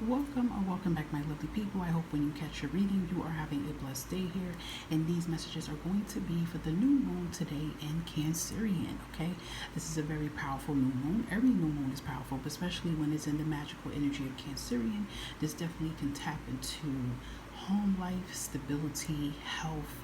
Welcome or welcome back, my lovely people. I hope when you catch your reading, you are having a blessed day here. And these messages are going to be for the new moon today in Cancerian, okay? This is a very powerful new moon. Every new moon is powerful, but especially when it's in the magical energy of Cancerian. This definitely can tap into home life, stability, health,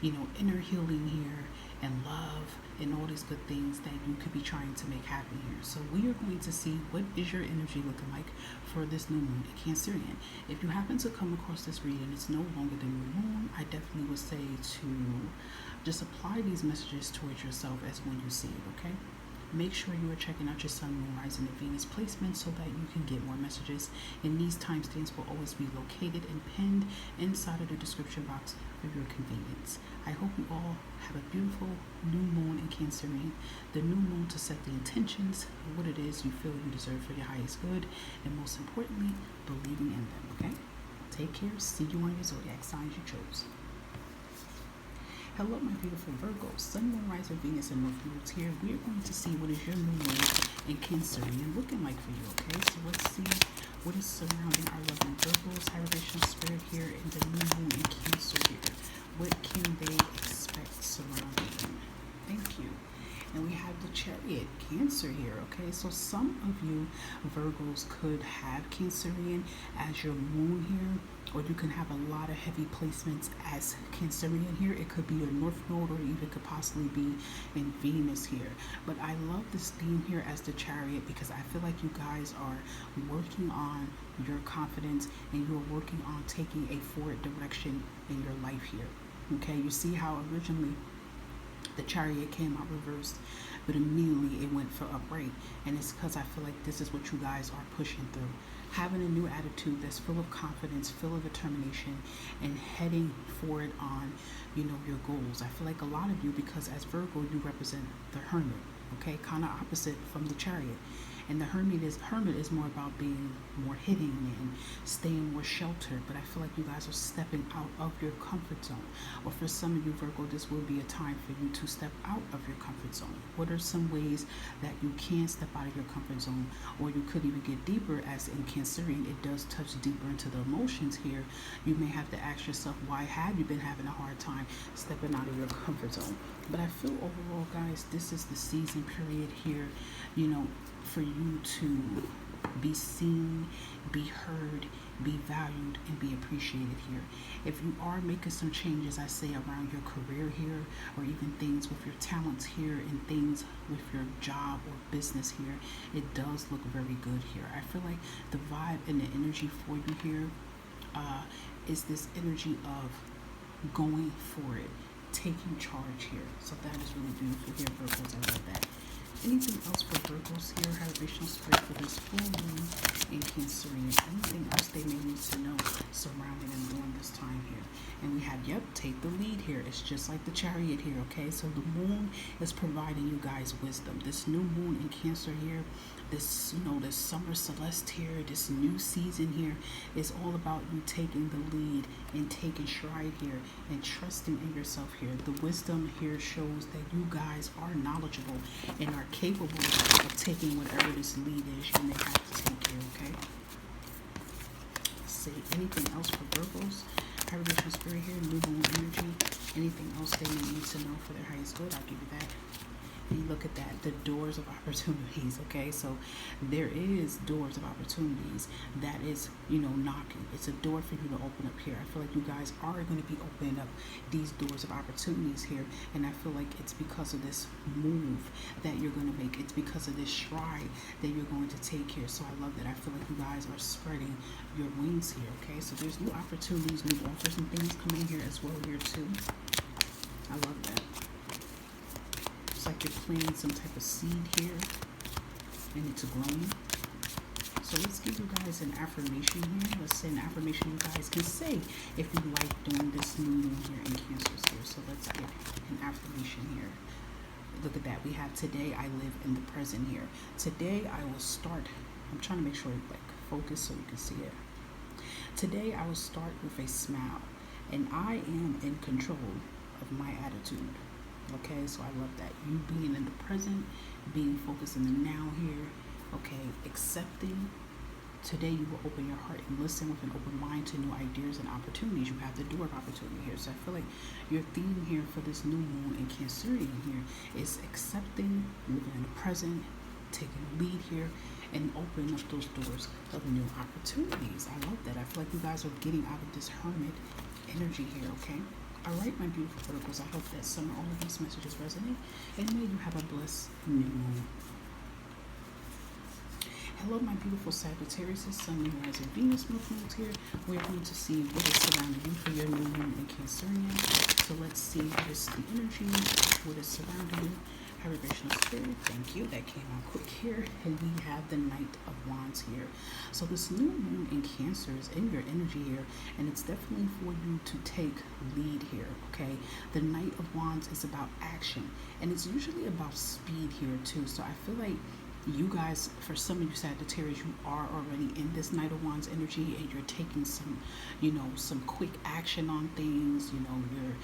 inner healing here, and love, and all these good things that you could be trying to make happen here. So we are going to see what is your energy looking like for this new moon in Cancerian. If you happen to come across this reading, it's no longer the new moon, I definitely would say to just apply these messages towards yourself as when you see it, okay? Make sure you are checking out your sun, moon, rising, and Venus placement so that you can get more messages. And these timestamps will always be located and pinned inside of the description box for your convenience. I hope you all have a beautiful new moon in Cancerian. The new moon to set the intentions of what it is you feel you deserve for your highest good, and most importantly, believing in them, okay? Take care. See you on your zodiac signs you chose. Hello, my beautiful Virgo, Sun, Moon, Rising, Venus, and North Nodes here. We are going to see what is your new moon in Cancerian looking like for you, okay? So let's see what is surrounding our lovely Virgos, high vibrational spirit here in the new moon in Cancer here. What can they expect surrounding them? Thank you. And we have the Chariot, Cancer here, okay? So some of you Virgos could have Cancerian as your moon here, or you can have a lot of heavy placements as Cancerian here. It could be your North Node, or even could possibly be in Venus here. But I love this theme here as the Chariot because I feel like you guys are working on your confidence and you're working on taking a forward direction in your life here. Okay, you see how originally the Chariot came out reversed, but immediately it went for upright, and it's because I feel like this is what you guys are pushing through, having a new attitude that's full of confidence, full of determination, and heading forward on your goals. I feel like a lot of you, because as Virgo you represent the Hermit, okay, kind of opposite from the Chariot. And the hermit is more about being more hidden and staying more sheltered. But I feel like you guys are stepping out of your comfort zone. Or for some of you, Virgo, this will be a time for you to step out of your comfort zone. What are some ways that you can step out of your comfort zone? Or you could even get deeper, as in Cancerian, it does touch deeper into the emotions here. You may have to ask yourself, why have you been having a hard time stepping out of your comfort zone? But I feel overall, guys, this is the season period here, for you to be seen, be heard, be valued, and be appreciated here. If you are making some changes, I say, around your career here, or even things with your talents here and things with your job or business here, it does look very good here. I feel like the vibe and the energy for you here is this energy of going for it, taking charge here. So that is really beautiful here, Virgos. I love that. Anything else for Virgos here, high vibrational spirit, for this full moon in Cancerian? Anything else they may need to know surrounding them during this time here? And we have, take the lead here. It's just like the Chariot here, okay? So the moon is providing you guys wisdom. This new moon in Cancer here, this, this summer celeste here, this new season here is all about you taking the lead and taking stride here and trusting in yourself here. The wisdom here shows that you guys are knowledgeable and are capable of taking whatever this lead is you may have to take here, okay? Let's see, anything else for Virgos? High vibrational spirit here, new moon energy. Anything else they may need to know for their highest good? I'll give you that. And you look at that, the doors of opportunities, okay? So there is doors of opportunities that is, knocking. It's a door for you to open up here. I feel like you guys are going to be opening up these doors of opportunities here. And I feel like it's because of this move that you're going to make. It's because of this stride that you're going to take here. So I love that. I feel like you guys are spreading your wings here, okay? So there's new opportunities, new offers and things coming here as well here too. I love that. It's like you're planting some type of seed here and it's growing. So let's give you guys an affirmation here. Let's say an affirmation you guys can say if you like doing this new moon here in Cancers here. So let's get an affirmation here. Look at that. We have today I live in the present here. Today I will start. I'm trying to make sure focus so you can see it. Today I will start with a smile, and I am in control of my attitude. Okay, so I love that. You being in the present, being focused in the now here, okay, accepting today you will open your heart and listen with an open mind to new ideas and opportunities. You have the door of opportunity here. So I feel like your theme here for this new moon in Cancerian here is accepting, living in the present, taking the lead here, and opening up those doors of new opportunities. I love that. I feel like you guys are getting out of this hermit energy here, okay? All right, my beautiful Virgos, I hope that some or all of these messages resonate, and may you have a blessed new moon. Hello, my beautiful Sagittarius, Sun, Moon, Rising, Venus, movements here. We're going to see what is surrounding you for your new moon in Cancerian. So let's see what is the energy, what is surrounding you. Vibrational spirit, thank you. That came out quick here. And we have the Knight of Wands here. So this new moon in Cancer is in your energy here, and it's definitely for you to take lead here, okay? The Knight of Wands is about action, and it's usually about speed here too. So I feel like you guys, for some of you Sagittarius, you are already in this Knight of Wands energy, and you're taking some, some quick action on things. You're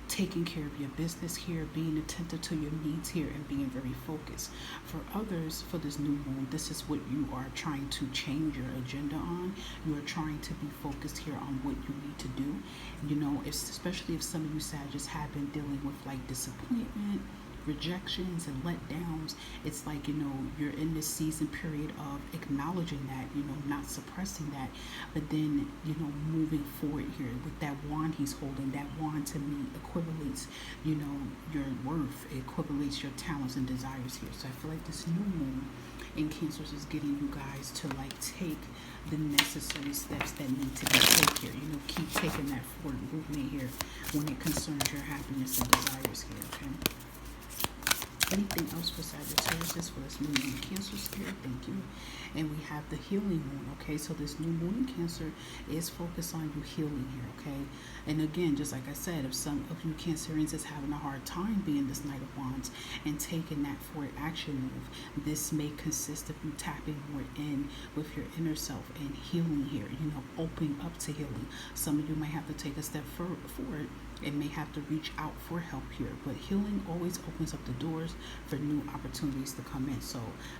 taking care of your business here, being attentive to your needs here, and being very focused. For others, for this new moon, this is what you are trying to change your agenda on. You are trying to be focused here on what you need to do. Especially if some of you Sagittarius have been dealing with like disappointment, rejections, and letdowns. It's like, you're in this season period of acknowledging that, not suppressing that, but then, moving forward here with that wand he's holding. That wand to me equivalates, your worth, it equivalates your talents and desires here. So I feel like this new moon in Cancer is getting you guys to like take the necessary steps that need to be taken here. Keep taking that forward movement here when it concerns your happiness and desires here, okay? Anything else for Sagittarius for this new moon in Cancer spirit? Thank you. And we have the healing moon, okay? So this new moon in Cancer is focused on you healing here, okay? And again, just like I said, if some of you Cancerians is having a hard time being this Knight of Wands and taking that forward action move, this may consist of you tapping more in with your inner self and healing here, opening up to healing. Some of you might have to take a step forward and may have to reach out for help here, but healing always opens up the doors for new opportunities to come in. So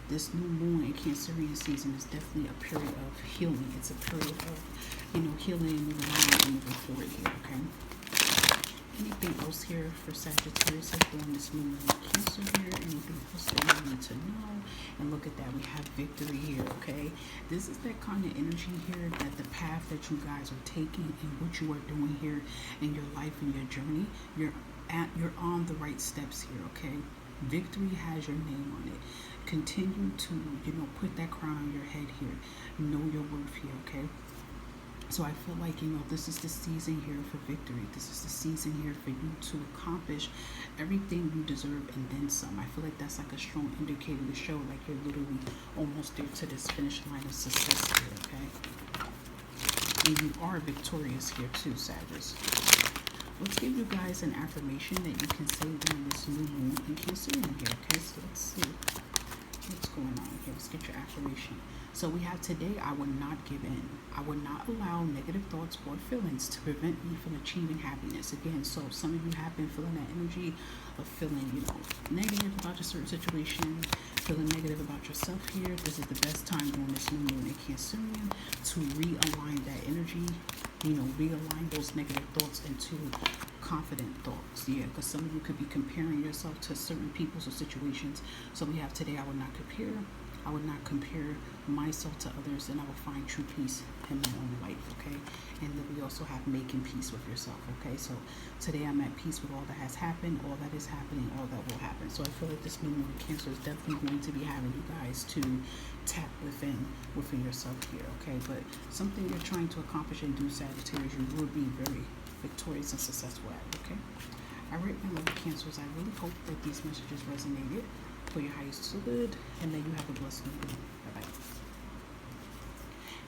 this new moon in Cancerian season is definitely a period of healing. It's a period of, healing and moving on and moving forward here, okay? Anything else here for Sagittarius during this new moon in Cancer here? Anything else that you need to know? And look at that, we have victory here, okay? This is that kind of energy here, that the path that you guys are taking and what you are doing here in your life and your journey, you're on the right steps here, okay? Victory has your name on it. Continue to, put that crown on your head here. Know your worth here, okay? So I feel like, this is the season here for victory. This is the season here for you to accomplish everything you deserve and then some. I feel like that's like a strong indicator to show like you're literally almost there to this finish line of success here, okay? And you are victorious here too, Sagittarius. Let's give you guys an affirmation that you can say during this new moon in Cancerian here, okay? So let's see what's going on here. Let's get your affirmation. So we have today, I will not give in. I will not allow negative thoughts or feelings to prevent me from achieving happiness. Again, so some of you have been feeling that energy of feeling, negative about a certain situation, feeling negative about yourself here. This is the best time during this new moon in Cancerian to realign that energy, realign those negative thoughts into confident thoughts. Yeah, because some of you could be comparing yourself to certain people or situations. So we have today, I will not compare. I would not compare myself to others, and I will find true peace in my own life, okay? And then we also have making peace with yourself, okay? So today I'm at peace with all that has happened, all that is happening, all that will happen. So I feel like this new moon in Cancer is definitely going to be having you guys to tap within yourself here, okay? But something you're trying to accomplish and do, Sagittarius, you will be very victorious and successful at, okay? All right, my lovely Cancers, I really hope that these messages resonated for your highest good, and that you have a blessed new day. Bye-bye.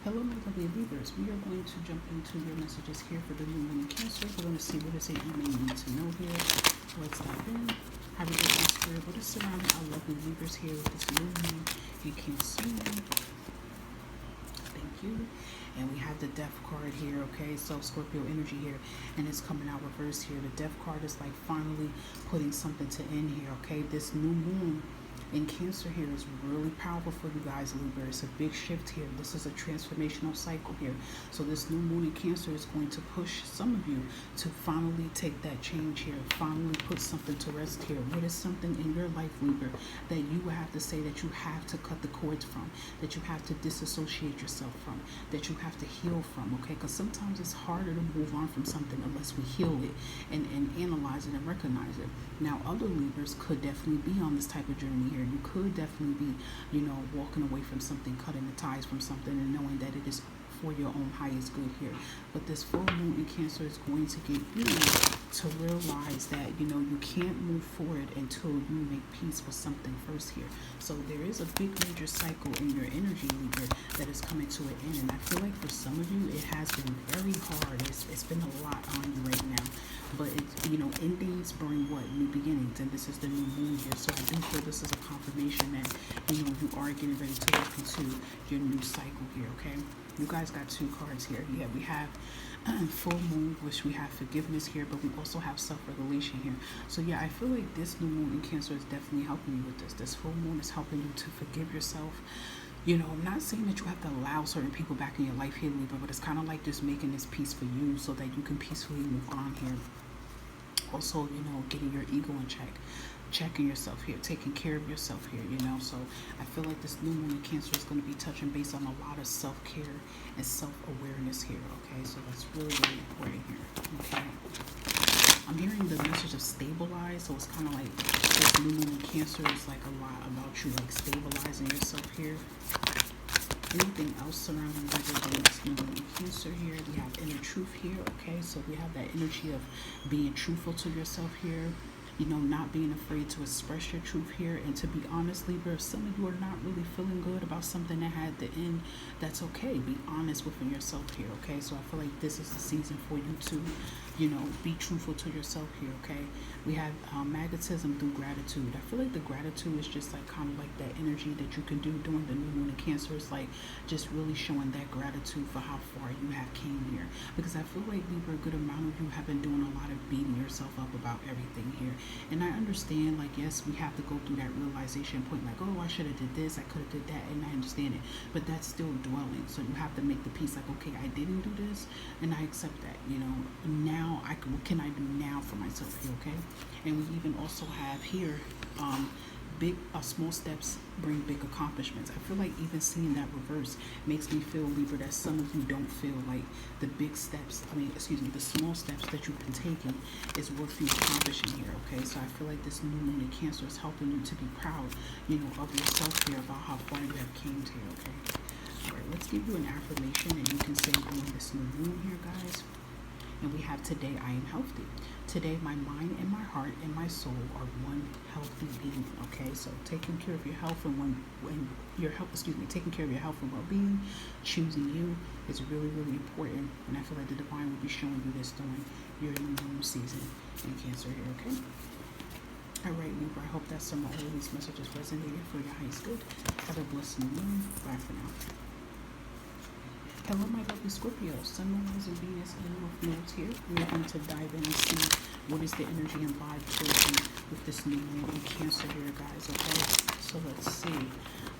Hello, my lovely Libras. We are going to jump into your messages here for the new moon in Cancer. We're going to see what is it you may need to know here. Let's dive in. Have a good spirit. What is surrounding our lovely Libras here with this new moon in Cancer? Thank you. And we have the Death card here, okay? So Scorpio energy here, and it's coming out reverse here. The Death card is like finally putting something to end here, okay? This new moon in Cancer here is really powerful for you guys, Libra. It's a big shift here. This is a transformational cycle here. So this new moon in Cancer is going to push some of you to finally take that change here, finally put something to rest here. What is something in your life, Libra, that you have to say that you have to cut the cords from, that you have to disassociate yourself from, that you have to heal from, okay? Because sometimes it's harder to move on from something unless we heal it and analyze it and recognize it. Now, other Libras could definitely be on this type of journey here. You could definitely be, you know, walking away from something, cutting the ties from something, and knowing that it is for your own highest good here. But this full moon in Cancer is going to get you to realize that, you know, you can't move forward until you make peace with something first here. So there is a big major cycle in your energy, Libra, that is coming to an end. And I feel like for some of you, it has been very hard. It's been a lot on you right now. But, you know, endings bring what? New beginnings. And this is the new moon here. So I do feel this is a confirmation that, you know, you are getting ready to look into your new cycle here, okay? You guys got two cards here. Yeah, we have full moon, which we have forgiveness here, but we also have self-regulation here. So yeah, I feel like this new moon in Cancer is definitely helping you with this. This full moon is helping you to forgive yourself. You know, I'm not saying that you have to allow certain people back in your life here, Libra, but it's kind of like just making this peace for you so that you can peacefully move on here. Also, you know, getting your ego in check, checking yourself here, taking care of yourself here, you know. So I feel like this new moon in Cancer is going to be touching base on a lot of self-care and self-awareness here, okay? So that's really, really important here, okay? I'm hearing the message of stabilize, so it's kind of like this new moon in Cancer is like a lot about you, like stabilizing yourself here. Anything else surrounding this new moon in Cancer here? We have inner truth here, okay? So we have that energy of being truthful to yourself here. You know, not being afraid to express your truth here. And to be honest, Libra, if some of you are not really feeling good about something that had the end, that's okay. Be honest within yourself here, okay? So I feel like this is the season for you to, you know, be truthful to yourself here, okay? We have magnetism through gratitude. I feel like the gratitude is just like kind of like that energy that you can do during the new moon in Cancer. It's like just really showing that gratitude for how far you have came here. Because I feel like, Libra, a good amount of you have been doing a lot of beating yourself up about everything here. And I understand, like, yes, we have to go through that realization point, like, oh, I should have did this, I could have did that, and I understand it. But that's still dwelling. So you have to make the peace, like, okay, I didn't do this, and I accept that, you know. Now, what can I do now for myself here, okay? And we even also have here, small steps bring big accomplishments. I feel like even seeing that reverse makes me feel, Libra, that some of you don't feel like the big steps, the small steps that you've been taking is worth you accomplishing here, okay? So I feel like this new moon in Cancer is helping you to be proud, you know, of yourself here, about how far you have came here, okay? All right, let's give you an affirmation that you can say during this new moon here, guys. And we have, today I am healthy. Today my mind and my heart and my soul are one healthy being. Okay, so taking care of your health taking care of your health and well-being, choosing you is really, really important. And I feel like the divine will be showing you this during your new moon season in Cancer here, okay? All right, Libra, I hope that some of all these messages resonated for your highest good. Have a blessed new moon. Bye for now. Hello, my lovely Scorpio. Sun, Moon, Rising, Venus, and North Nodes here. We're going to dive in and see what is the energy and vibe chosen with this new moon in Cancer here, guys. Okay, so let's see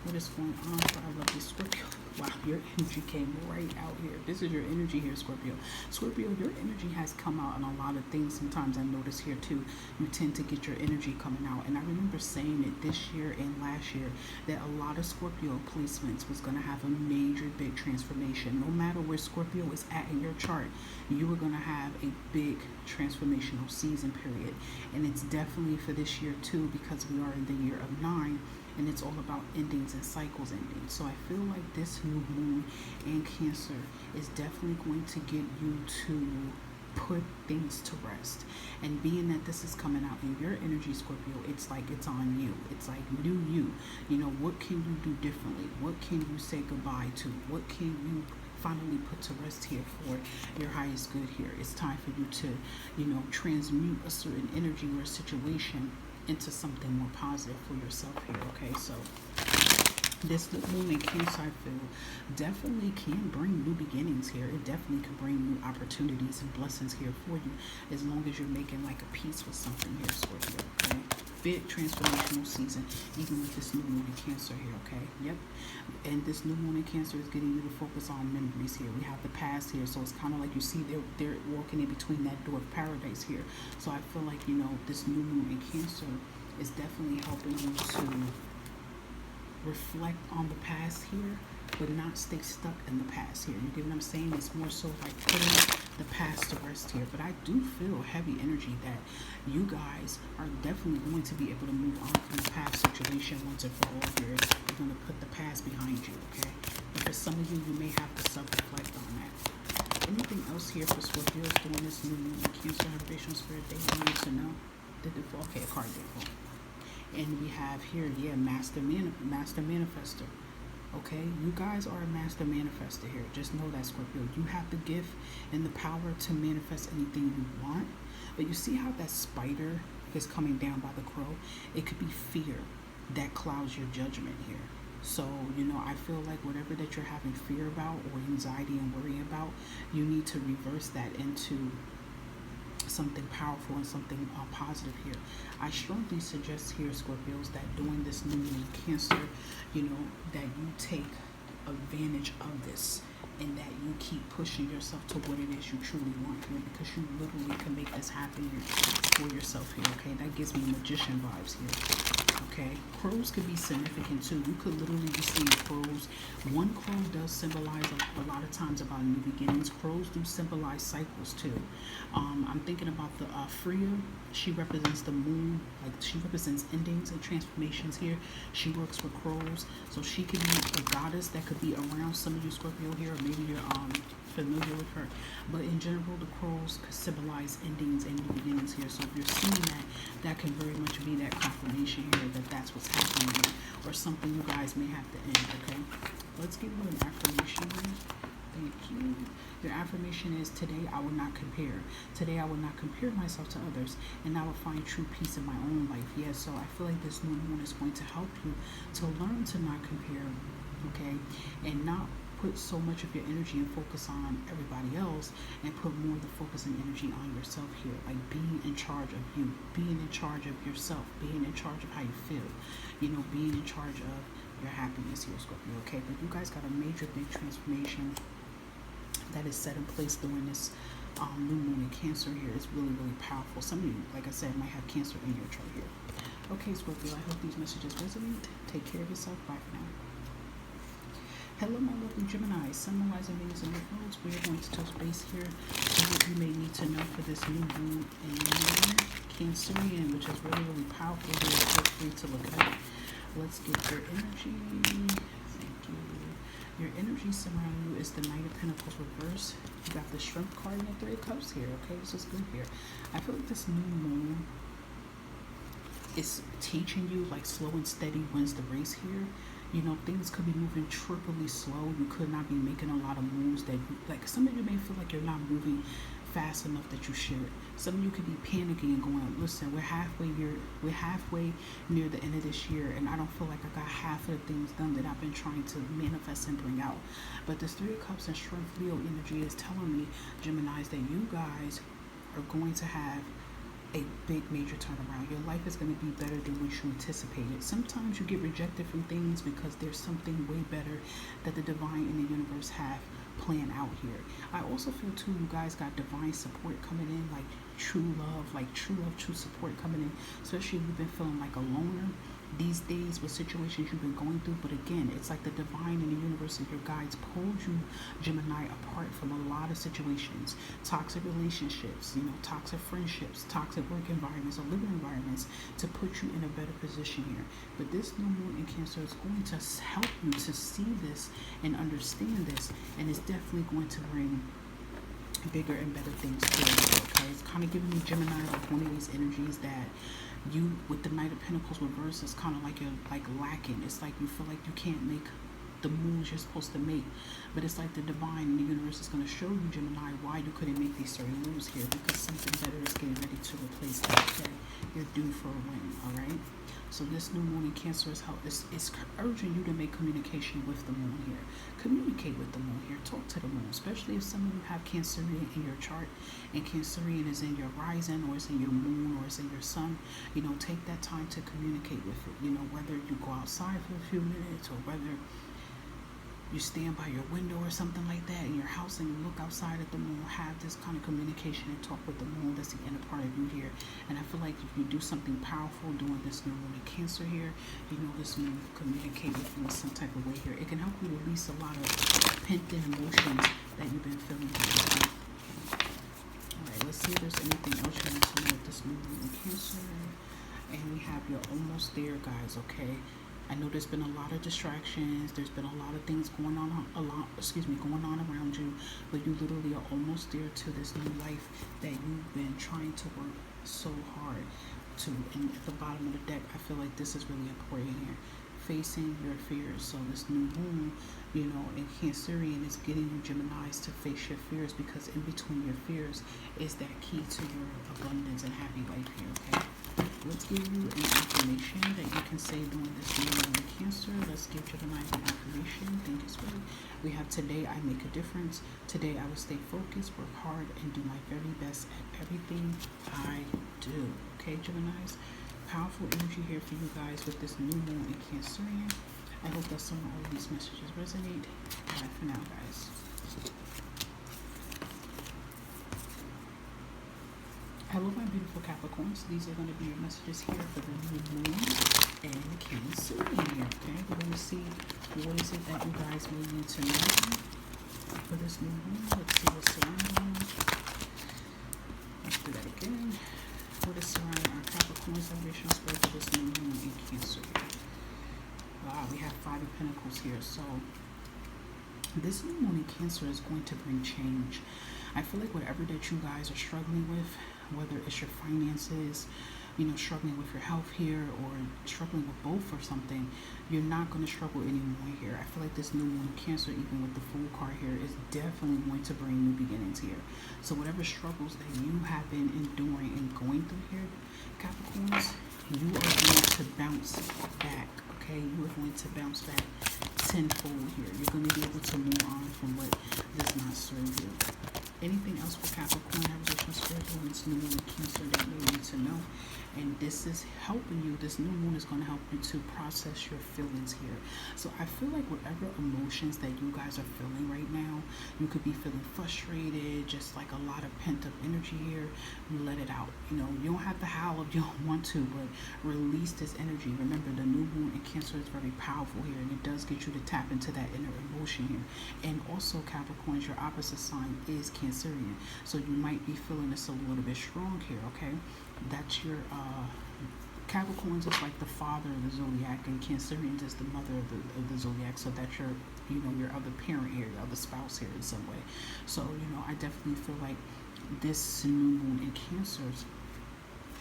what is going on for our lovely Scorpio. Wow, your energy came right out here. This is your energy here, Scorpio. Scorpio, your energy has come out on a lot of things. Sometimes I notice here too, you tend to get your energy coming out. And I remember saying it this year and last year that a lot of Scorpio placements was going to have a major big transformation. No matter where Scorpio is at in your chart, you are going to have a big transformational season period. And it's definitely for this year too, because we are in the year of 9. And it's all about endings and cycles ending. So I feel like this new moon in Cancer is definitely going to get you to put things to rest. And being that this is coming out in your energy, Scorpio, it's like it's on you. It's like new you. You know, what can you do differently? What can you say goodbye to? What can you finally put to rest here for your highest good here? It's time for you to, you know, transmute a certain energy or a situation into something more positive for yourself here, okay? So this moon in Cancer, I feel, definitely can bring new beginnings here. It definitely can bring new opportunities and blessings here for you, as long as you're making like a peace with something here, Scorpio, okay? fit transformational season, even with this new moon in Cancer here, okay? Yep. And this new moon in Cancer is getting you to focus on memories here. We have the past here, so it's kind of like you see they're walking in between that door of paradise here. So I feel like, you know, this new moon in Cancer is definitely helping you to reflect on the past here, but not stay stuck in the past here. You get what I'm saying? It's more so like putting the past to rest here. But I do feel heavy energy that you guys are definitely going to be able to move on from the past situation once and for all here. You're going to put the past behind you, okay? And for some of you, you may have to self-reflect on that. Anything else here for Scorpios during this new moon in Cancer vibration spirit they need to know? Did it fall? Okay, a card did fall. And we have here, yeah, master manifester. Okay, you guys are a master manifester here. Just know that, Scorpio. You have the gift and the power to manifest anything you want. But you see how that spider is coming down by the crow? It could be fear that clouds your judgment here. So, you know, I feel like whatever that you're having fear about or anxiety and worry about, you need to reverse that into something powerful and something positive here. I strongly suggest here, Scorpios, that during this new moon in Cancer, you know, that you take advantage of this and that you keep pushing yourself to what it is you truly want here, because you literally can make this happen here for yourself here, okay? That gives me magician vibes here. Okay, crows could be significant too. You could literally be seeing crows. One crow does symbolize a lot of times about new beginnings. Crows do symbolize cycles too. I'm thinking about the Freya. She represents the moon, like she represents endings and transformations here. She works with crows, so she could be a goddess that could be around some of you, Scorpio here, or maybe you're familiar with her. But in general, the crows could symbolize endings and new beginnings here. So if you're seeing that, that can very much be that confirmation here that that's what's happening here, or something you guys may have to end, okay? Let's give you an affirmation here. Thank you. Your affirmation is, today I will not compare. Today I will not compare myself to others, and I will find true peace in my own life. Yeah, so I feel like this new moon is going to help you to learn to not compare, okay? And not put so much of your energy and focus on everybody else, and put more of the focus and energy on yourself here, like being in charge of you, being in charge of yourself, being in charge of how you feel, you know, being in charge of your happiness here, Scorpio, okay? But you guys got a major big transformation that is set in place during this new moon in Cancer here. It's really, really powerful. Some of you, like I said, might have Cancer in your chart here. Okay, Scorpio, I hope these messages resonate. Take care of yourself. Bye for now. Hello, my lovely Gemini, symbolizing Venus and your roads. We are going to touch base here on what you may need to know for this new moon in Cancerian, which is really, really powerful here. Feel free to look at it. Let's get your energy. Thank you. Your energy surrounding you is the Knight of Pentacles reverse. You got the Strength card and the Three of Cups here. Okay, this is good here. I feel like this new moon is teaching you like slow and steady wins the race here. You know, things could be moving triply slow. You could not be making a lot of moves that you, like some of you may feel like you're not moving fast enough that you should. Some of you could be panicking and going, listen, we're halfway near the end of this year, and I don't feel like I got half of the things done that I've been trying to manifest and bring out. But this Three of Cups and Strength Leo energy is telling me, Geminis, that you guys are going to have a big major turnaround. Your life is going to be better than what you anticipated. Sometimes you get rejected from things because there's something way better that the divine and the universe have planned out here. I also feel too, you guys got divine support coming in, like true love, true support coming in, especially if you've been feeling like a loner these days with situations you've been going through. But again, it's like the divine and the universe and your guides pulled you, Gemini, apart from a lot of situations, toxic relationships, you know, toxic friendships, toxic work environments or living environments, to put you in a better position here. But this new moon in Cancer is going to help you to see this and understand this, and it's definitely going to bring bigger and better things to you, okay? It's kind of giving me, Gemini, like one of these energies that you, with the Knight of Pentacles reverse, is kind of like you're like lacking. It's like you feel like you can't make the moons you're supposed to make. But it's like the divine, the universe is going to show you, Gemini, why you couldn't make these certain moves here, because something better is getting ready to replace that. Okay, you're due for a win. All right. So this new moon in Cancer is urging you to make communication with the moon here. Communicate with the moon here. Talk to the moon, especially if some of you have Cancerian in your chart, and Cancerian is in your rising, or it's in your moon, or it's in your sun. You know, take that time to communicate with it. You know, whether you go outside for a few minutes, or whether you stand by your window or something like that in your house and you look outside at the moon, have this kind of communication and talk with the moon. That's the inner part of you here. And I feel like if you do something powerful during this new moon in Cancer here, you know, this moon communicate with you in some type of way here. It can help you release a lot of pent-in emotions that you've been feeling here. Alright, let's see if there's anything else you need to know with this new moon in Cancer. And we have you're almost there, guys, okay? I know there's been a lot of distractions. There's been a lot of things going on around you, but you literally are almost there to this new life that you've been trying to work so hard to. And at the bottom of the deck, I feel like this is really important here. Facing your fears. So this new moon, you know, in Cancerian is getting you Geminis to face your fears, because in between your fears is that key to your abundance and happy life here, okay? Let's give you an affirmation that you can say during this new moon in Cancer. Let's give Gemini an affirmation. Think it's right. We have today I make a difference. Today I will stay focused, work hard, and do my very best at everything I do. Okay, Geminis? Powerful energy here for you guys with this new moon in Cancerian. I hope that some of all of these messages resonate. Bye for now, guys. Hello, my beautiful Capricorns. These are going to be your messages here for the new moon and Cancer here. Okay, we're going to see what is it that you guys may need to know for this new moon. Let's see what's surrounding. Let's do that again. What is surrounding our Capricorns vibration spread for this new moon in Cancer? Wow, we have 5 of Pentacles here. So this new moon in Cancer is going to bring change. I feel like whatever that you guys are struggling with, whether it's your finances, you know, struggling with your health here, or struggling with both or something, you're not going to struggle anymore here. I feel like this new moon in Cancer, even with the Fool card here, is definitely going to bring new beginnings here. So whatever struggles that you have been enduring and going through here, Capricorns, you are going to bounce back, okay? You are going to bounce back tenfold here. You're going to be able to move on from what does not serve you. Anything else for Capricorn, Navigation Spiritual, this new moon in Cancer that you need to know? And this is helping you. This new moon is going to help you to process your feelings here. So I feel like whatever emotions that you guys are feeling right now, you could be feeling frustrated, just like a lot of pent up energy here. You let it out. You know, you don't have to howl if you don't want to, but release this energy. Remember, the new moon in Cancer is very powerful here, and it does get you to tap into that inner emotion here. And also, Capricorns, your opposite sign is Cancerian, so you might be feeling this a little bit strong here, okay? That's your Capricorns is like the father of the zodiac, and Cancerians is the mother of the zodiac. So that's your, you know, your other parent here, your other spouse here in some way. So, you know, I definitely feel like this new moon in Cancer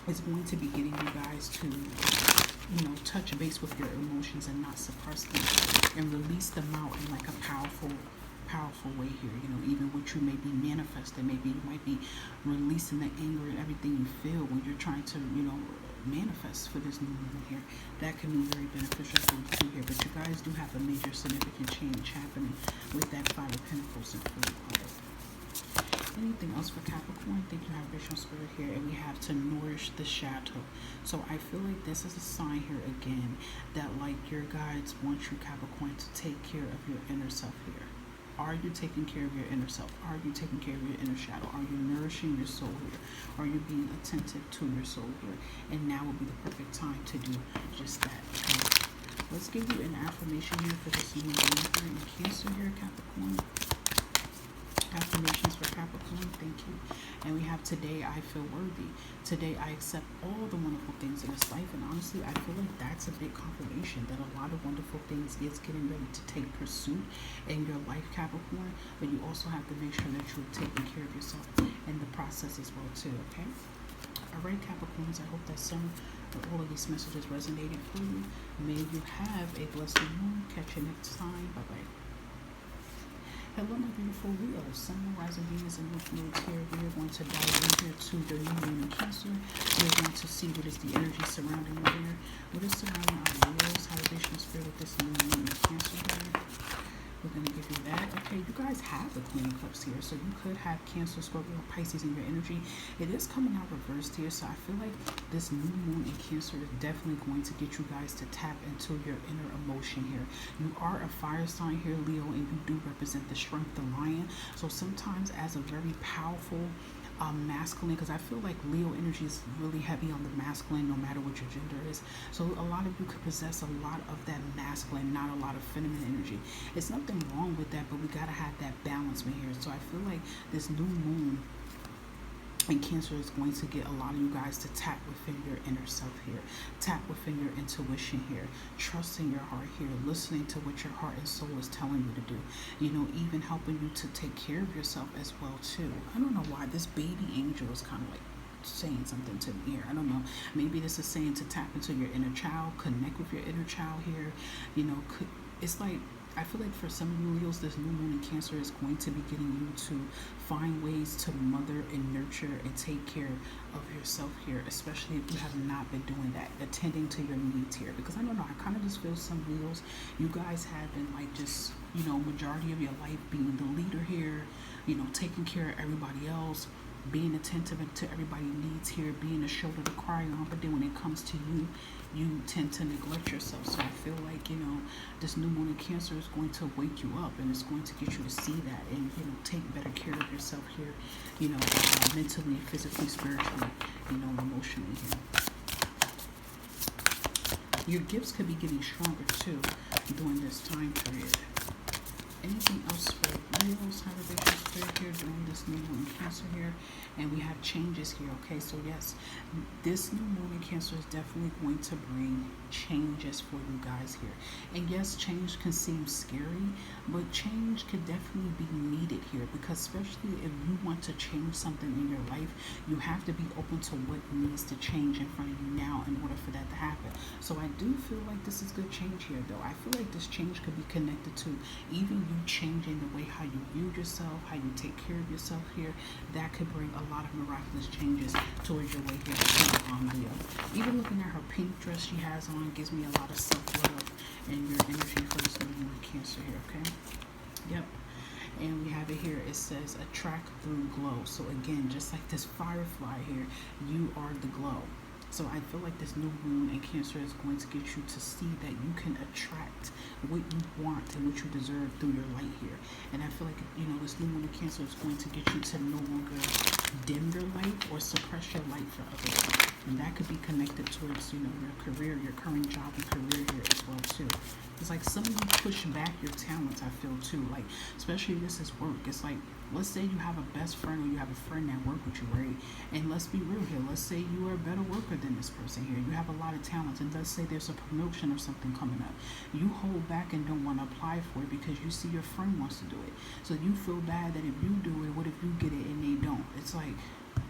is going to be getting you guys to, you know, touch base with your emotions and not suppress them, and release them out in like a powerful way here. You know, even what you may be manifesting, maybe you might be releasing the anger and everything you feel when you're trying to, you know, manifest for this new moon here. That can be very beneficial for you too here. But you guys do have a major significant change happening with that 5 of Pentacles and 3 of. Anything else for Capricorn? Thank you, have Vishnu Spirit here, and we have to nourish the shadow. So I feel like this is a sign here again that like your guides want you, Capricorn, to take care of your inner self here. Are you taking care of your inner self? Are you taking care of your inner shadow? Are you nourishing your soul here? Are you being attentive to your soul here? And now would be the perfect time to do just that. Okay? Let's give you an affirmation here for this new moon here in Cancer here, Capricorn. Affirmations for Capricorn, thank you. And we have today I feel worthy. Today I accept all the wonderful things in this life. And honestly, I feel like that's a big confirmation that a lot of wonderful things is getting ready to take pursuit in your life, Capricorn. But you also have to make sure that you're taking care of yourself in the process as well too, okay? All right, Capricorns, I hope that some But all of these messages resonated for you. May you have a blessed moon. Catch you next time. Bye-bye. Hello, my beautiful Leo. Sun, Moon, Rising, Venus, and North Node here. We are going to dive in here to the new moon in Cancer. We're going to see what is the energy surrounding you here. What is surrounding our Leos? How they should spirit with this new moon in Cancer here. We're going to give you that. Okay, you guys have the Queen of Cups here. So you could have Cancer, Scorpio, Pisces in your energy. It is coming out reversed here. So I feel like this new moon in Cancer is definitely going to get you guys to tap into your inner emotion here. You are a fire sign here, Leo, and you do represent the strength, the lion. So sometimes as a very powerful masculine, because I feel like Leo energy is really heavy on the masculine no matter what your gender is. So a lot of you could possess a lot of that masculine, not a lot of feminine energy. It's nothing wrong with that, but we got to have that balance in here. So I feel like this new moon in Cancer is going to get a lot of you guys to tap within your inner self here. Tap within your intuition here. Trusting your heart here. Listening to what your heart and soul is telling you to do. You know, even helping you to take care of yourself as well too. I don't know why this baby angel is kind of like saying something to me here. I don't know. Maybe this is saying to tap into your inner child. Connect with your inner child here. You know, it's like, I feel like for some of you Leos, this new moon in Cancer is going to be getting you to find ways to mother and nurture and take care of yourself here, especially if you have not been doing that, attending to your needs here. Because I don't know, I kind of just feel some Leos, you guys have been like just, you know, majority of your life being the leader here, you know, taking care of everybody else, being attentive to everybody's needs here, being a shoulder to cry on. But then when it comes to you, you tend to neglect yourself. So I feel like, you know, this new moon in Cancer is going to wake you up, and it's going to get you to see that and, you know, take better care of yourself here, you know, mentally, physically, spiritually, you know, emotionally here. Your gifts could be getting stronger too during this time period. Anything else for Leos? How do they spirit here during this new moon in Cancer here? And we have changes here, okay? So yes, this new moon in Cancer is definitely going to bring changes for you guys here. And yes, change can seem scary, but change could definitely be needed here, because especially if you want to change something in your life, you have to be open to what needs to change in front of you now in order for that to happen. So I do feel like this is good change here, though. I feel like this change could be connected to even you changing the way how you view yourself, how you take care of yourself here. That could bring a lot of miraculous changes towards your way here to Leo. Even looking at her pink dress she has on gives me a lot of self-love and your energy for this new moon in Cancer here, okay? Yep. And we have it here. It says attract through glow. So again, just like this firefly here, you are the glow. So I feel like this new moon in Cancer is going to get you to see that you can attract what you want and what you deserve through your light here. And I feel like, you know, this new moon in Cancer is going to get you to no longer dim your light or suppress your light for others. And that could be connected towards, you know, your career, your current job and career here as well too. It's like some of you push back your talents, I feel too. Like, especially this is work. It's like, let's say you have a best friend or you have a friend that work with you, right? And let's be real here. Let's say you are a better worker than this person here. You have a lot of talents, and let's say there's a promotion or something coming up. You hold back and don't want to apply for it because you see your friend wants to do it. So you feel bad that if you do it, what if you get it and they don't? It's like,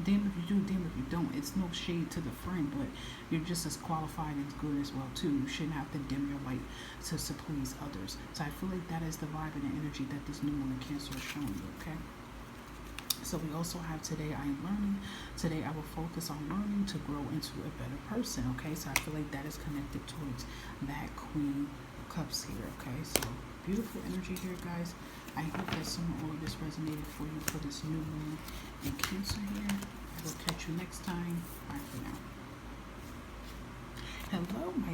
damn if you do, damn if you don't. It's no shade to the friend, but you're just as qualified and as good as well too. You shouldn't have to dim your light to please others. So I feel like that is the vibe and the energy that this new moon in Cancer is showing you, okay? So we also have today I am learning. Today I will focus on learning to grow into a better person, okay? So I feel like that is connected towards that Queen of Cups here, okay? So beautiful energy here, guys. I hope that some of all of this resonated for you for this new moon in Cancer here. I will catch you next time. Bye for now. Hello, my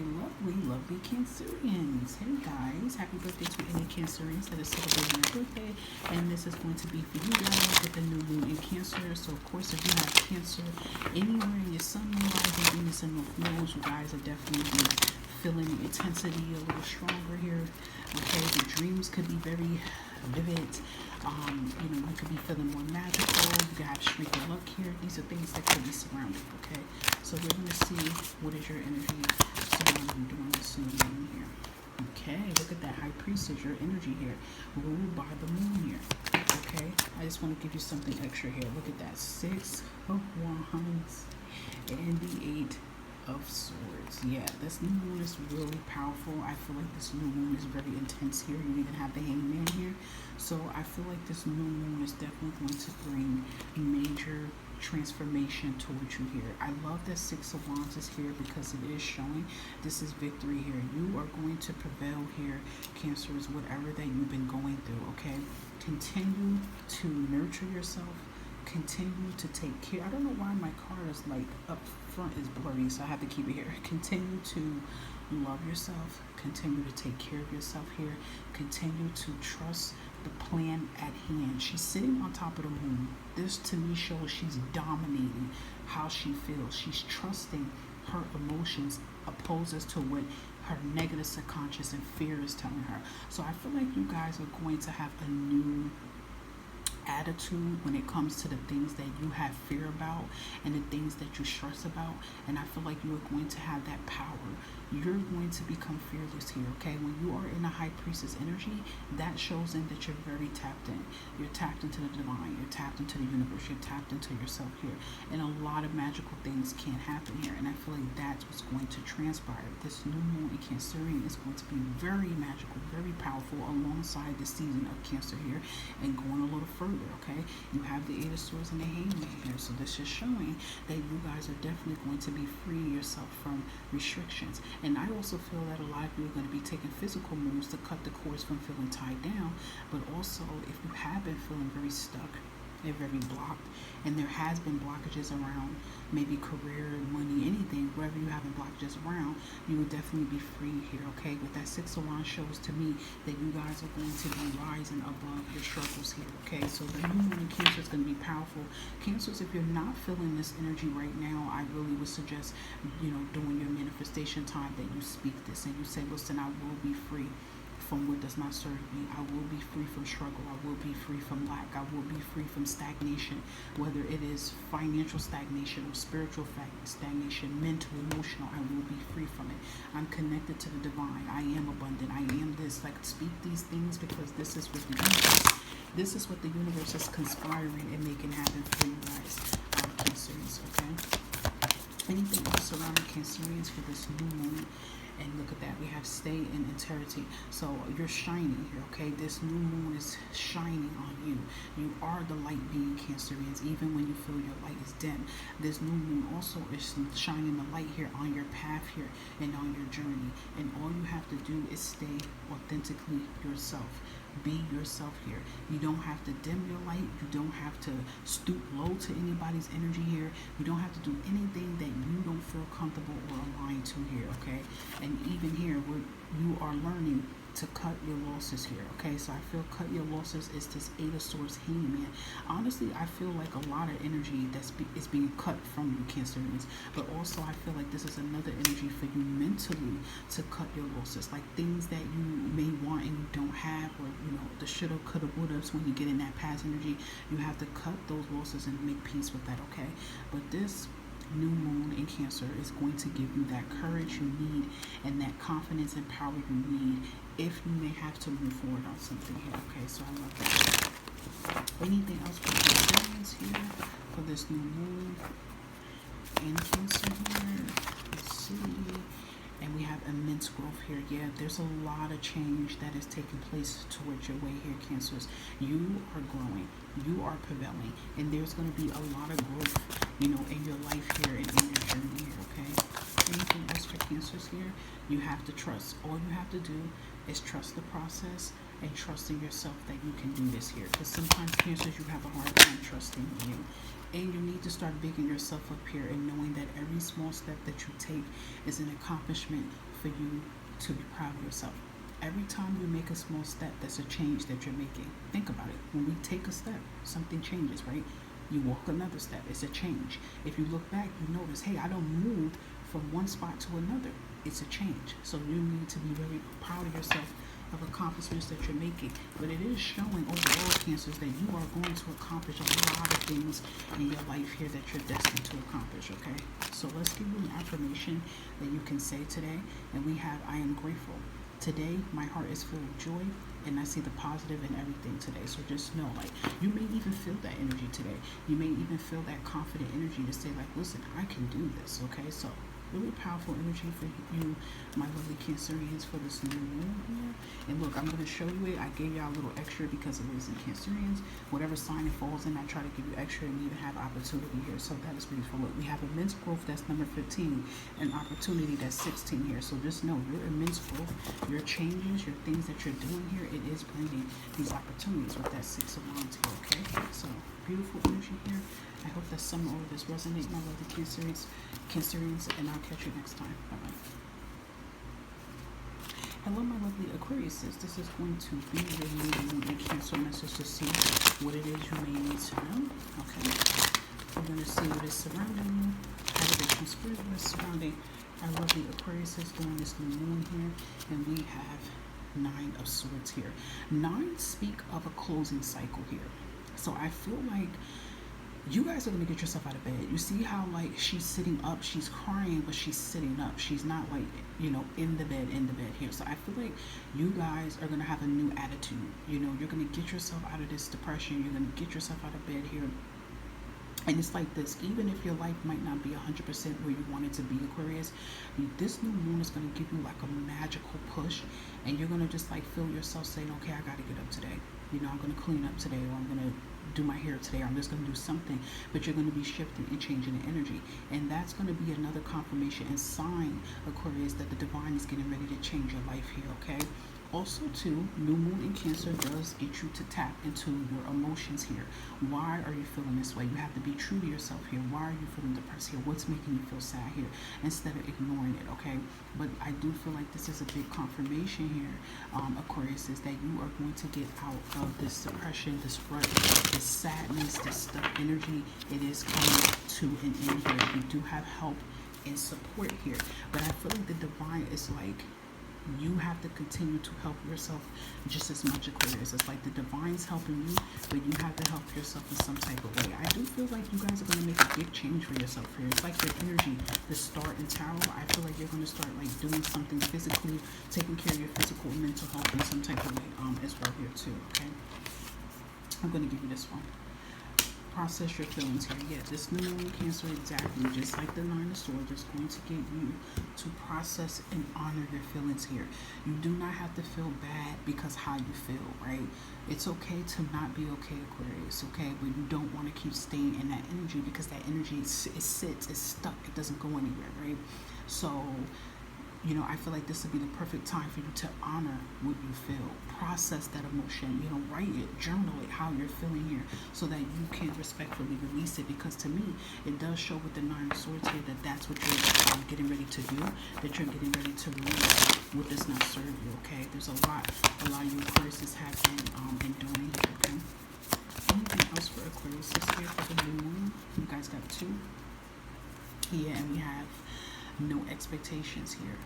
lovely Cancerians. Hey guys, happy birthday to any Cancerians that is celebrating their birthday. And this is going to be for you guys with the new moon in Cancer. So of course, if you have Cancer anywhere in your sun, moon, rising, Venus, and North nodes, you guys are definitely feeling the intensity a little stronger here. Okay, the dreams could be very vivid. You know, you could be feeling more magical. You could have streak of luck here. These are things that could be surrounded, okay? So we're going to see what is your energy surrounding during this new moon here. Okay, look at that. High Priestess, your energy here, ruled by the moon here. Okay, I just want to give you something extra here. Look at that. 6 of Wands and the 8 of Swords. Yeah, this new moon is really powerful. I feel like this new moon is very intense here. You even have the Hangman here. So I feel like this new moon is definitely going to bring major transformation towards you here. I love that Six of Wands is here because it is showing this is victory here. You are going to prevail here, Cancers, whatever that you've been going through, okay? Continue to nurture yourself. Continue to take care. I don't know why my card is like up front is blurry, so I have to keep it here. Continue to love yourself. Continue to take care of yourself here. Continue to trust the plan at hand. She's sitting on top of the moon. This to me shows she's dominating how she feels. She's trusting her emotions opposes to what her negative subconscious and fear is telling her. So I feel like you guys are going to have a new attitude when it comes to the things that you have fear about and the things that you stress about, and I feel like you are going to have that power. You're going to become fearless here, okay? When you are in a high priestess energy, that shows in that you're very tapped in. You're tapped into the divine, you're tapped into the universe, you're tapped into yourself here, and a lot of magical things can happen here, and I feel like that's what's going to transpire. This new moon in Cancerian is going to be very magical, very powerful alongside the season of Cancer here. And going a little further, okay, you have the Eight of Swords and the Hangman here, so this is showing that you guys are definitely going to be freeing yourself from restrictions. And I also feel that a lot of you are going to be taking physical moves to cut the cords from feeling tied down, but also if you have been feeling very stuck and very blocked, and there has been blockages around maybe career, money, anything, wherever you have blockages around, you will definitely be free here, okay? With that Six of Wands shows to me that you guys are going to be rising above your struggles here, okay? So the new moon in Cancer is going to be powerful. Cancers, if you're not feeling this energy right now, I really would suggest, during your manifestation time that you speak this and you say, listen, I will be free from what does not serve me. I will be free from struggle. I will be free from lack. I will be free from stagnation, whether it is financial stagnation or spiritual stagnation, mental, emotional. I will be free from it. I'm connected to the divine. I am abundant. I am this. Like, speak these things because this is what the universe. This is what the universe is conspiring and making happen for you guys, Cancerians. Okay. Anything else surrounding Cancerians for this new moon? And look at that, we have stay in integrity. So you're shining here, okay? This new moon is shining on you. You are the light being, Cancerians, even when you feel your light is dim. This new moon also is shining the light here on your path here and on your journey. And all you have to do is stay authentically yourself. Be yourself here. You don't have to dim your light. You don't have to stoop low to anybody's energy here. You don't have to do anything that you don't feel comfortable or aligned to here, okay? And even here, where you are learning to cut your losses here, okay? So I feel cut your losses is this Eight of Swords Hangman. Honestly, I feel like a lot of energy is being cut from you, Cancerians, but also I feel like this is another energy for you mentally to cut your losses, like things that you may want and you don't have, or the shoulda, coulda, wouldas. When you get in that past energy, you have to cut those losses and make peace with that, okay? But this new moon in Cancer is going to give you that courage you need and that confidence and power you need if you may have to move forward on something here, okay? So I love that. Anything else for Cancerians here for this new moon in Cancer here? Let's see. And we have immense growth here. Yeah, there's a lot of change that is taking place towards your way here, Cancers. You are growing. You are prevailing. And there's going to be a lot of growth, in your life here and in your journey here, okay? Anything else for Cancers here? You have to trust. All you have to do is trust the process and trust in yourself that you can do this here. Because sometimes, Cancers, you have a hard time trusting you. And you need to start bigging yourself up here and knowing that every small step that you take is an accomplishment for you to be proud of yourself. Every time you make a small step, that's a change that you're making. Think about it. When we take a step, something changes, right? You walk another step, it's a change. If you look back, you notice, hey, I don't move from one spot to another. It's a change. So you need to be very proud of yourself of accomplishments that you're making. But it is showing overall, Cancers, that you are going to accomplish a lot of things in your life here that you're destined to accomplish, okay? So let's give you an affirmation that you can say today. And we have, I am grateful. Today, my heart is filled with joy, and I see the positive in everything today. So just know, like, you may even feel that energy today. You may even feel that confident energy to say, like, listen, I can do this, okay? So Really powerful energy for you, my lovely Cancerians, for this new moon here. And look, I'm going to show you it. I gave y'all a little extra because it is in Cancerians. Whatever sign it falls in, I try to give you extra, and we even have opportunity here. So that is beautiful. Look, we have immense growth, that's number 15, and opportunity, that's 16 here. So just know your immense growth, your changes, your things that you're doing here, it is bringing these opportunities with that 6 of Wands here, okay? So beautiful energy here. I hope that some of this resonates, my lovely Cancerians, and I'll catch you next time. Bye-bye. Hello, my lovely Aquariuses. This is going to be your new moon and Cancer message to see what it is you may need to know. Okay. We're going to see what is surrounding you. Activation spirit, what is surrounding our lovely Aquariuses during this new moon here. And we have 9 of Swords here. 9 speak of a closing cycle here. So I feel like you guys are going to get yourself out of bed. You see how, like, she's sitting up, she's crying, but she's sitting up. She's not, like, you know, in the bed here. So I feel like you guys are going to have a new attitude. You know, you're going to get yourself out of this depression. You're going to get yourself out of bed here. And it's like this, even if your life might not be 100% where you want it to be, Aquarius, this new moon is going to give you like a magical push, and you're going to just like feel yourself saying, okay, I got to get up today. You know, I'm going to clean up today, or I'm going to do my hair today, or I'm just going to do something. But you're going to be shifting and changing the energy. And that's going to be another confirmation and sign, Aquarius, that the divine is getting ready to change your life here, okay? Also, too, new moon in Cancer does get you to tap into your emotions here. Why are you feeling this way? You have to be true to yourself here. Why are you feeling depressed here? What's making you feel sad here? Instead of ignoring it, okay? But I do feel like this is a big confirmation here, Aquarius, is that you are going to get out of this depression, this rut, this sadness, this stuck energy. It is coming to an end here. You do have help and support here. But I feel like the divine is like, you have to continue to help yourself just as much, Aquarius. It's like the divine's helping you, but you have to help yourself in some type of way. I do feel like you guys are going to make a big change for yourself here. It's like your energy, the star in Tarot. I feel like you're going to start like doing something physically, taking care of your physical and mental health in some type of way as well here too, okay? I'm going to give you this one. Process your feelings here. Yeah, this new moon in Cancer, exactly just like the 9 of Swords, is going to get you to process and honor your feelings here. You do not have to feel bad because how you feel, right? It's okay to not be okay, Aquarius, okay? But you don't want to keep staying in that energy, because that energy it sits, it's stuck, it doesn't go anywhere, right? So, you know, I feel like this would be the perfect time for you to honor what you feel. Process that emotion, you know, write it, journal it, how you're feeling here, so that you can respectfully release it. Because to me, it does show with the 9 of Swords here that that's what you're getting ready to do, that you're getting ready to release what does not serve you, okay? There's a lot of you Aquariuses have been doing here, okay? Anything else for Aquarius here for the new moon? You guys got 2. Yeah, and we have no expectations here,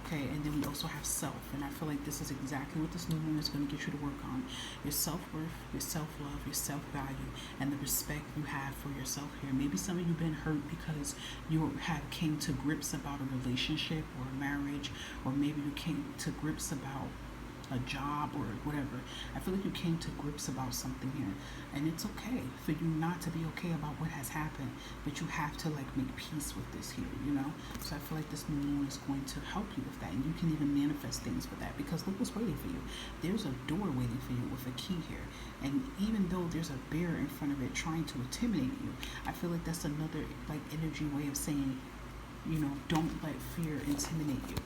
okay? And then we also have self, and I feel like this is exactly what this new moon is going to get you to work on: your self-worth, your self-love, your self-value, and the respect you have for yourself here. Maybe some of you been hurt because you came to grips about a relationship or a marriage, or maybe you came to grips about a job or whatever. I feel like you came to grips about something here, and it's okay for you not to be okay about what has happened, but you have to like make peace with this here, you know? So I feel like this new moon is going to help you with that, and you can even manifest things for that, because look what's waiting for you. There's a door waiting for you with a key here, and even though there's a bear in front of it trying to intimidate you, I feel like that's another like energy way of saying, you know, don't let fear intimidate you.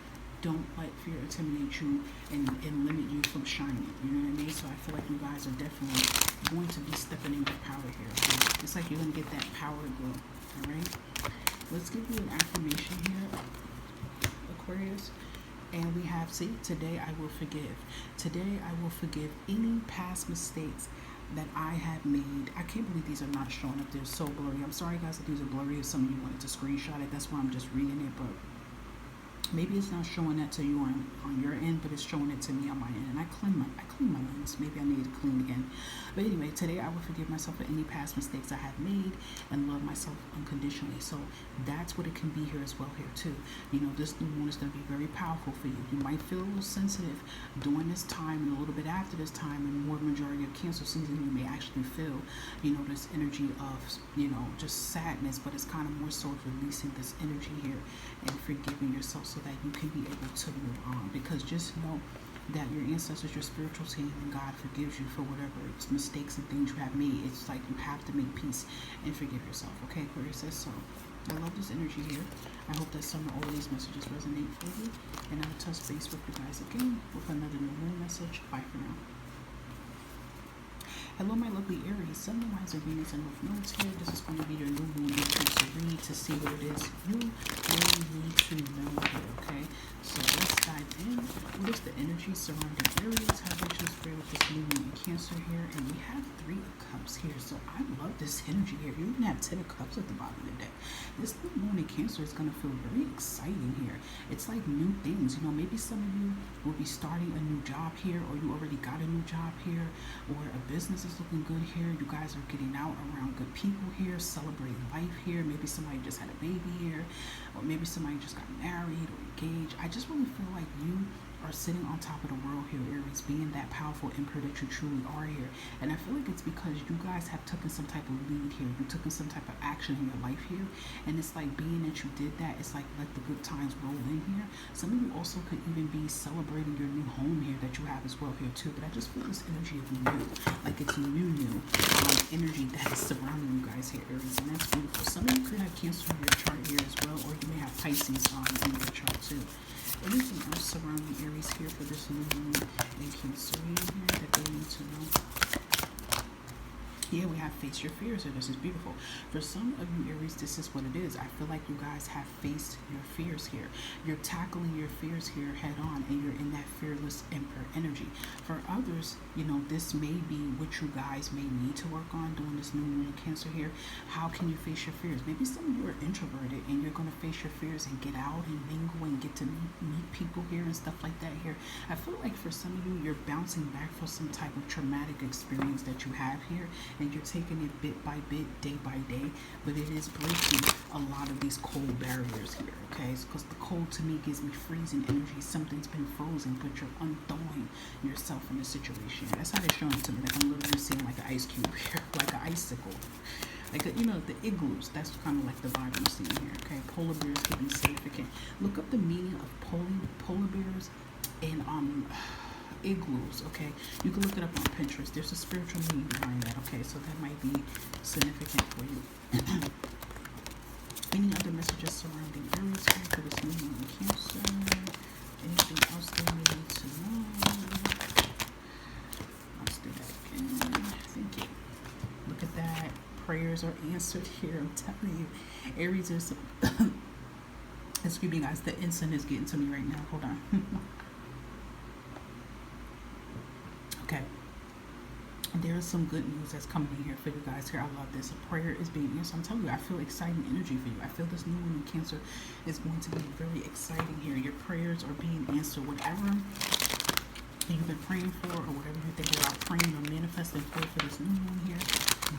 Don't let fear intimidate you and limit you from shining. You know what I mean? So I feel like you guys are definitely going to be stepping in your power here. Okay? It's like you're going to get that power glow. All right? Let's give you an affirmation here, Aquarius. And we have, see, today I will forgive. Today I will forgive any past mistakes that I have made. I can't believe these are not showing up. They're so blurry. I'm sorry, guys, that these are blurry. If some of you wanted to screenshot it, that's why I'm just reading it. But Maybe it's not showing that to you on your end, but it's showing it to me on my end. And I clean my lens. Maybe I need to clean again. But anyway, today I will forgive myself for any past mistakes I have made and love myself unconditionally. So that's what it can be here as well here too. You know, this new moon is going to be very powerful for you. You might feel a little sensitive during this time and a little bit after this time, and more majority of Cancer season, you may actually feel, you know, this energy of, you know, just sadness, but it's kind of more so releasing this energy here and forgiving yourself so that you can be able to move on. Because just know that your ancestors, your spiritual team, and God forgives you for whatever mistakes and things you have made. It's like you have to make peace and forgive yourself. Okay, Aquarius says so. I love this energy here. I hope that some of all of these messages resonate for you. And I'll touch base with you guys again with another new moon message. Bye for now. Hello, my lovely Aries, Sun, Rise, and Venus, and North Nodes here. This is going to be your new moon increase read to see what it is you really need to know here, okay? So let's dive in. What is the energy surrounding Aries? How about you spread with this new moon in Cancer here? And we have 3 of Cups here. So I love this energy here. You even have 10 of Cups at the bottom of the deck. This new moon in Cancer is going to feel very exciting here. It's like new things. You know, maybe some of you will be starting a new job here, or you already got a new job here, or a business is looking good here. You guys are getting out around good people here, celebrating life here. Maybe somebody just had a baby here, or maybe somebody just got married or engaged. I just really feel like you are sitting on top of the world here, Aries, being that powerful emperor that you truly are here. And I feel like it's because you guys have taken some type of lead here. You took some type of action in your life here. And it's like, being that you did that, it's like let the good times roll in here. Some of you also could even be celebrating your new home here that you have as well here too. But I just feel this energy of new, like it's new energy that is surrounding you guys here, Aries. And that's beautiful. Some of you could have Cancer in your chart here as well, or you may have Pisces in your chart too. Anything else surrounding Aries here for this new moon and Cancer here that they need to know? Yeah, we have face your fears here. This is beautiful. For some of you, Aries, this is what it is. I feel like you guys have faced your fears here. You're tackling your fears here head on, and you're in that fearless emperor energy. For others, you know, this may be what you guys may need to work on during this new moon in Cancer here. How can you face your fears? Maybe some of you are introverted and you're going to face your fears and get out and mingle and get to meet people here and stuff like that here. I feel like for some of you, you're bouncing back from some type of traumatic experience that you have here, and you're taking it bit by bit, day by day, but it is breaking a lot of these cold barriers here, okay? Because the cold to me gives me freezing energy. Something's been frozen, but you're unthawing yourself in the situation. That's how they're showing it to me. Like I'm literally seeing like an ice cube here, like an icicle. Like, you know, the igloos. That's kind of like the vibe I'm seeing here, okay? Polar bears can be significant. Look up the meaning of polar bears and igloos, okay? You can look it up on Pinterest. There's a spiritual meaning behind that, okay? So that might be significant for you. Any other messages surrounding Aries here for this new moon in Cancer? Anything else they need to know? Let's do that again. Thank you. Look at that. Prayers are answered here. I'm telling you. Aries is... Excuse me, guys. The incense is getting to me right now. Hold on. Okay, there is some good news that's coming in here for you guys here. I love this. A prayer is being answered. I'm telling you, I feel exciting energy for you. I feel this new moon in Cancer is going to be very exciting here. Your prayers are being answered. Whatever you've been praying for, or whatever you think about praying or manifesting for this new moon here,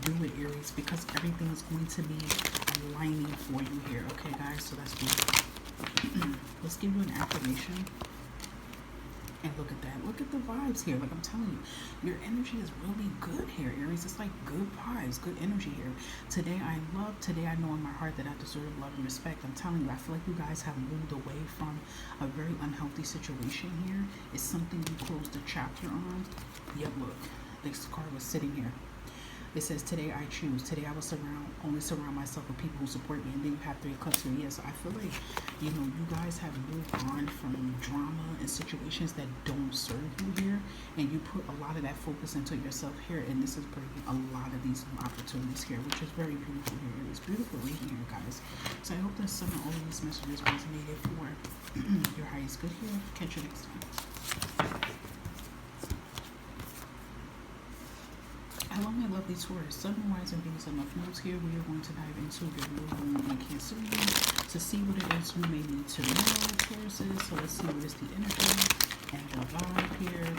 do it, Aries, because everything is going to be aligning for you here. Okay, guys, so that's beautiful. Let's give you an affirmation. And look at that. Look at the vibes here. Like I'm telling you, your energy is really good here, Aries. It's like good vibes, good energy here. Today I know in my heart that I deserve love and respect. I'm telling you, I feel like you guys have moved away from a very unhealthy situation here. It's something you closed a chapter on. Yep, look. This card was sitting here. It says, today I choose. Today I will only surround myself with people who support me. And then you have 3 cups here. Yes, I feel like, you know, you guys have moved on from drama and situations that don't serve you here. And you put a lot of that focus into yourself here. And this is bringing a lot of these opportunities here, which is very beautiful here. It's beautiful reading here, guys. So I hope that some of all of these messages resonated for your highest good here. Catch you next time. Hello, my lovely Taurus, Sun, Moon, Rising, Venus, and North Nodes here. We are going to dive into your new moon and Cancer to see what it is you may need to know, Tauruses. So let's see what is the energy and the vibe here.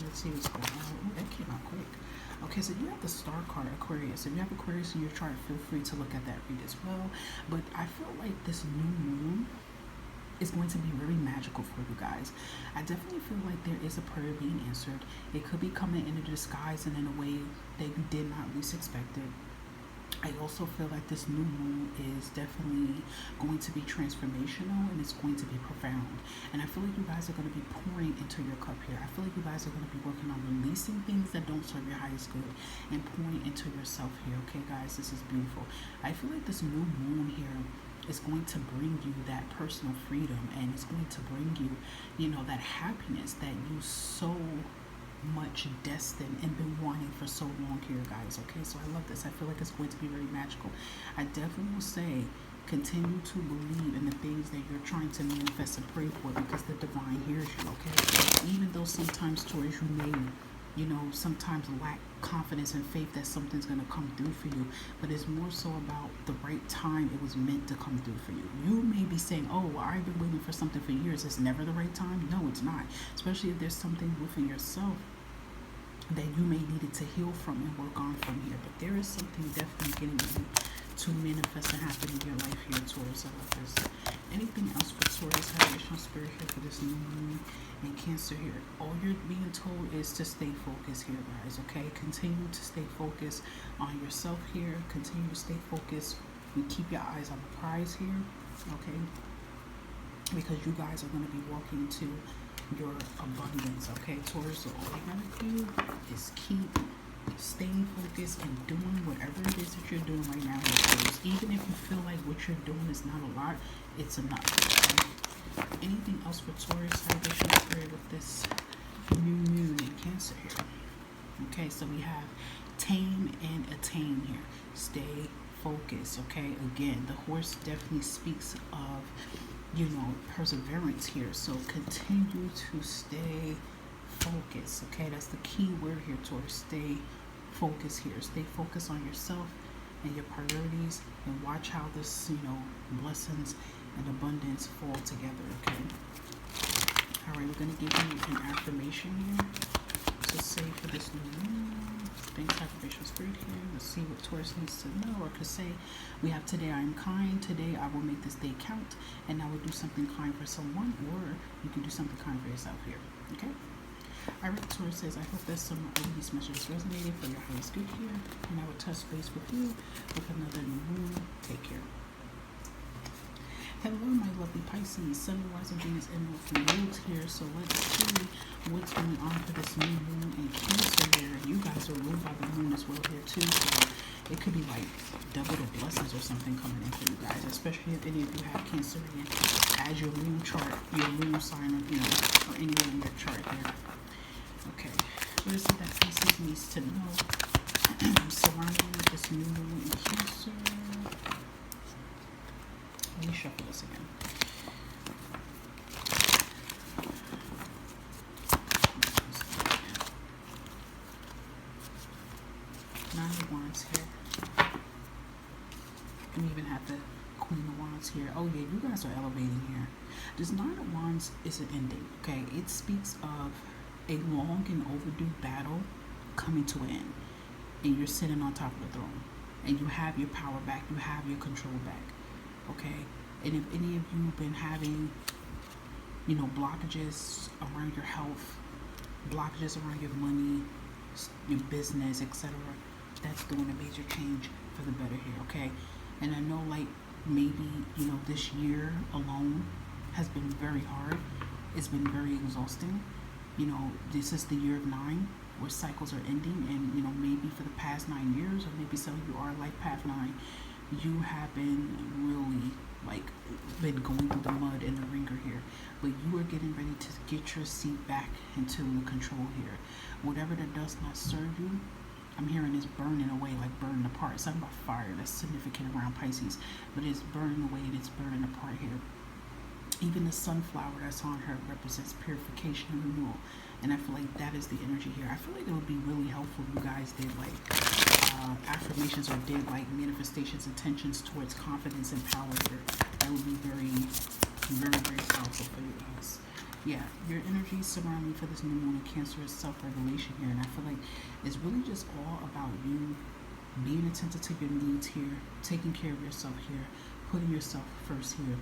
Let's see what's going on. Oh, that came out quick. Okay, so you have the star card, Aquarius. If you have Aquarius in your chart, feel free to look at that read as well. But I feel like this new moon is going to be very magical for you guys. I definitely feel like there is a prayer being answered. It could be coming in a disguise and in a way that you did not least expect it. I also feel like this new moon is definitely going to be transformational and it's going to be profound. And I feel like you guys are going to be pouring into your cup here. I feel like you guys are going to be working on releasing things that don't serve your highest good and pouring into yourself here. Okay, guys, this is beautiful. I feel like this new moon here is going to bring you that personal freedom, and it's going to bring you, you know, that happiness that you so much destined and been wanting for so long here, guys. Okay, so I love this. I feel like it's going to be very magical. I definitely will say continue to believe in the things that you're trying to manifest and pray for, because the divine hears you. Okay, even though sometimes, Taurus, you may, you know, sometimes lack confidence and faith that something's going to come through for you, but it's more so about the right time it was meant to come through for you. You may be saying, oh, well, I've been waiting for something for years. It's never the right time. No, it's not, especially if there's something within yourself that you may need it to heal from and work on from here. But there is something definitely getting ready to manifest and happen in your life here, Taurus. I love this. Anything else for Taurus, vibration spirit here for this new moon and Cancer here? All you're being told is to stay focused here, guys. Okay, continue to stay focused on yourself here. Continue to stay focused and keep your eyes on the prize here. Okay, because you guys are going to be walking to your abundance. Okay, Taurus, so all you gotta do is keep staying focused and doing whatever it is that you're doing right now, Taurus. Even if you feel like what you're doing is not a lot, it's enough. Okay? Anything else for Taurus, vibration spirit with this new moon in Cancer here? Okay, so we have tame and attain here. Stay focused. Okay, again, the horse definitely speaks of, you know, perseverance here. So continue to stay focused. Okay, that's the key word here, Taurus. Stay focused here. Stay focused on yourself and your priorities, and watch how this, you know, blessings and abundance fall together. Okay, all right, we're going to give you an affirmation here to say for this new moon. Thanks, affirmation spirit here. Let's see what Taurus needs to know or could say. We have today I am kind. Today I will make this day count, and I will do something kind for someone, or you can do something kind for yourself here. Okay. All right, Taurus says, I hope that some of these messages resonated for your highest good here, and I will touch base with you with another new moon. Take care. Hello, my lovely Pisces, Sun, Rising, Venus, and North Nodes here. So let's see what's going on for this new moon and Cancer here. You guys are ruled by the moon as well here too, so it could be like double the blessings or something coming in for you guys, especially if any of you have Cancer as your moon chart, your moon sign, or, you know, or anywhere in your chart here. Okay, what is it that Pisces needs to know surrounding this new moon in Cancer? Let me shuffle this again. Nine of Wands here. And even have the Queen of Wands here. Oh yeah, you guys are elevating here. This Nine of Wands is an ending, okay? It speaks of a long and overdue battle coming to an end. And you're sitting on top of the throne. And you have your power back. You have your control back. Okay, and if any of you have been having, you know, blockages around your health, blockages around your money, your business, etc., that's doing a major change for the better here. Okay, and I know, like, maybe, you know, this year alone has been very hard. It's been very exhausting. You know, this is the year of 9, where cycles are ending, and, you know, maybe for the past 9 years, or maybe some of you are like path 9, you have been really, like, been going through the mud and the ringer here, but you are getting ready to get your seat back into the control here. Whatever that does not serve you, I'm hearing is burning away, like burning apart. It's something about fire that's significant around Pisces, but it's burning away and it's burning apart here. Even the sunflower that's on her represents purification and renewal. And I feel like that is the energy here. I feel like it would be really helpful if you guys did like affirmations or did like manifestations, intentions towards confidence and power here. That would be very, very, very powerful for you guys. Yeah, your energy surrounding for this new moon in Cancer is self-revelation here. And I feel like it's really just all about you being attentive to your needs here, taking care of yourself here, putting yourself first here.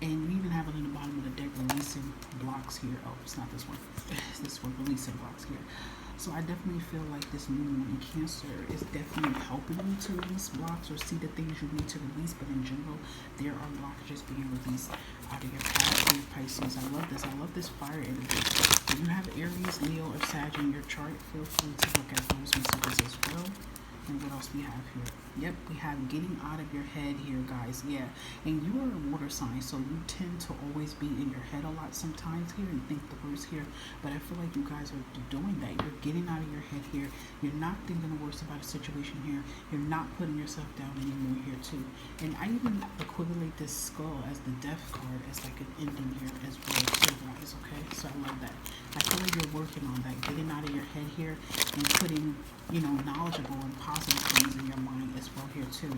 And you even have it in the bottom of the deck, releasing blocks here. Oh, it's not this one. This one, releasing blocks here. So I definitely feel like this new moon in Cancer is definitely helping you to release blocks or see the things you need to release. But in general, there are blockages being released out of your path here, Pisces. I love this. I love this fire energy. If you have Aries, Leo, or Sag in your chart, feel free to look at those messages as well. And what else we have here? Yep, we have getting out of your head here, guys. Yeah, and you are a water sign, so you tend to always be in your head a lot sometimes here and think the worst here. But I feel like you guys are doing that. You're getting out of your head here. You're not thinking the worst about a situation here. You're not putting yourself down anymore here too. And I even equivalent this skull as the death card as like an ending here as well too, guys. Okay, so I love that. I feel like you're working on that, getting out of your head here and putting, you know, knowledgeable and positive things in your mind as well here too.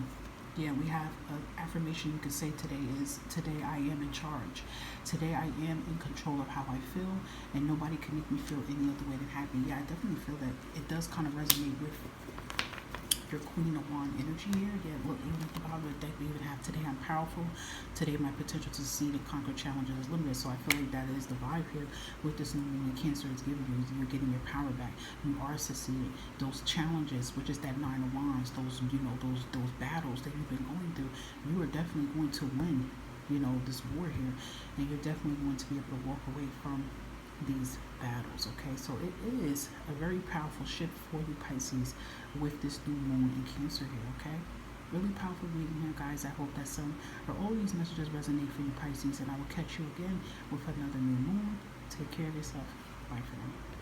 Yeah, we have an affirmation you can say today is, today I am in charge. Today I am in control of how I feel, and nobody can make me feel any other way than happy. Yeah, I definitely feel that it does kind of resonate with your Queen of Wands energy here. Yeah, look, even at the bottom of the deck, we even have today I'm powerful. Today my potential to succeed and conquer challenges is limited. So I feel like that is the vibe here with this new moon in Cancer is giving you. You're getting your power back. You are succeeding. Those challenges, which is that Nine of Wands, those, you know, those battles that you've been going through, you are definitely going to win, you know, this war here. And you're definitely going to be able to walk away from these battles. Okay, so it is a very powerful shift for you, Pisces, with this new moon in Cancer here. Okay, really powerful reading here, guys. I hope that some or all these messages resonate for you, Pisces, and I will catch you again with another new moon. Take care of yourself. Bye for now.